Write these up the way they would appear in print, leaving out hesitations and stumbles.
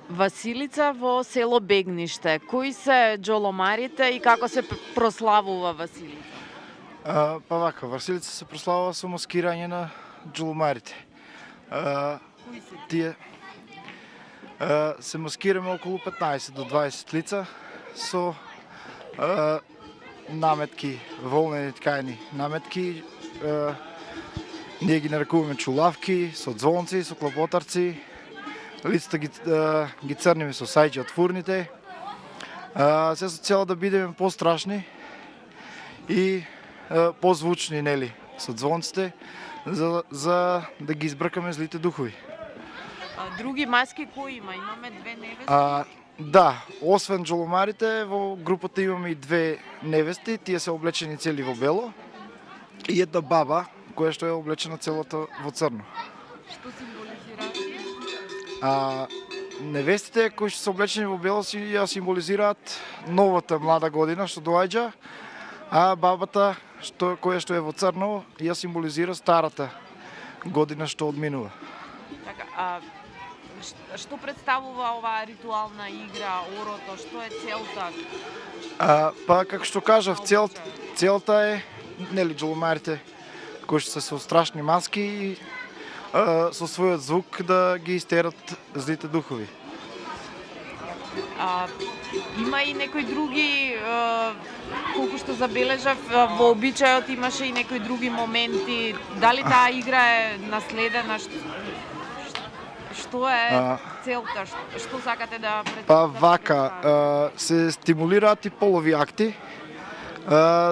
Василица во село Бегниште. Кои се џоломарите и како се прославува Василица? Па вака, Василица се прославува со маскирање на џоломарите. Кои се Тие се маскираме околу 15 до 20 лица со наметки, волнени ткајни наметки. Ние ги нарекуваме чулавки, со звонци, со клопотарци. Лицата ги црниме со сајџи од фурните. Се со цел да бидеме пострашни и позвучни, нели, со звонците, за да ги избркаме злите духови. Други маски кои има? Имаме две невести. Да, освен џоломарите, во групата имаме и две невести, тие се облечени цели во бело, и една баба, која што е облечена целата во црно. Што символизира? Невестите кои што се облечени во бело ја символизираат новата млада година што доаѓа, а бабата која што е во црно ја символизира старата година што одминува. Така, што представува оваа ритуална игра, орото, што е целта? Па како што кажав, целта е, нели, џоломарите кои што се со страшни маски и со својот звук да ги истерат злите духови. Има и некои други, колку што забележав, во обичајот имаше и некои други моменти. Дали таа игра е наследена? Што е целта? Што сакате да представите? Па вака, се стимулираат и полови акти,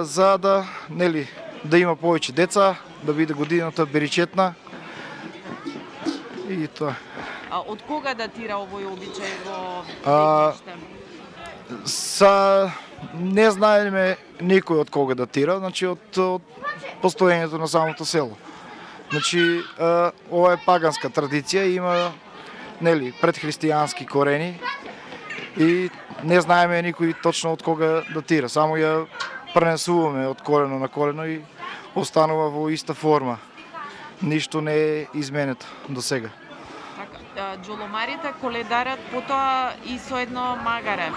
за да, нели, да има повеќе деца, да биде годината беричетна и тоа. Од кога датира овој обичај во Бегниште? Не знаеме никој од кога датира, значи од постоењето на самото село. Значи, ова е паганска традиција, има, нели, предхристијански корени и не знаеме никој точно од кога датира, само ја пренесуваме од колено на колено и останува во иста форма. Ништо не е изменето до сега. Џоломарите коледарат потоа и со едно магаре.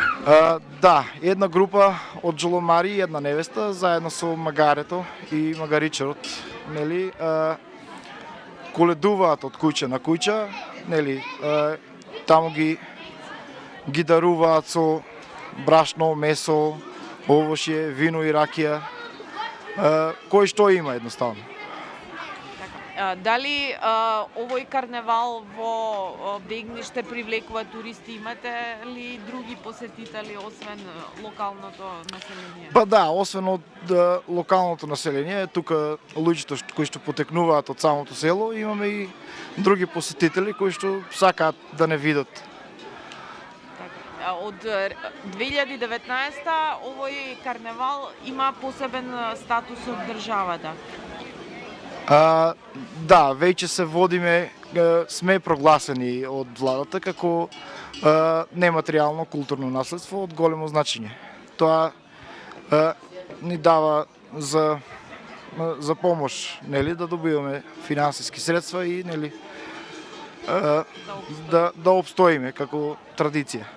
Да, една група од џоломари и една невеста заедно со магарето и магаричарот, нели, коледуваат од куќа на куќа, нели, таму ги даруваат со брашно, месо, овошје, вино и ракија, кој што има едноставно. Дали овој карневал во Бегниште привлекува туристи? Имате ли други посетители освен локалното население? Па да, освен од локалното население, тука луѓето кои што потекнуваат од самото село, имаме и други посетители кои што сакаат да не видат. Од 2019 овој карневал има посебен статус од државата. Да, веќе се водиме, сме прогласени од владата како нематеријално културно наследство од големо значење. Тоа ни дава за помош, нели, да добиваме финансиски средства и, нели, да обстоиме како традиција.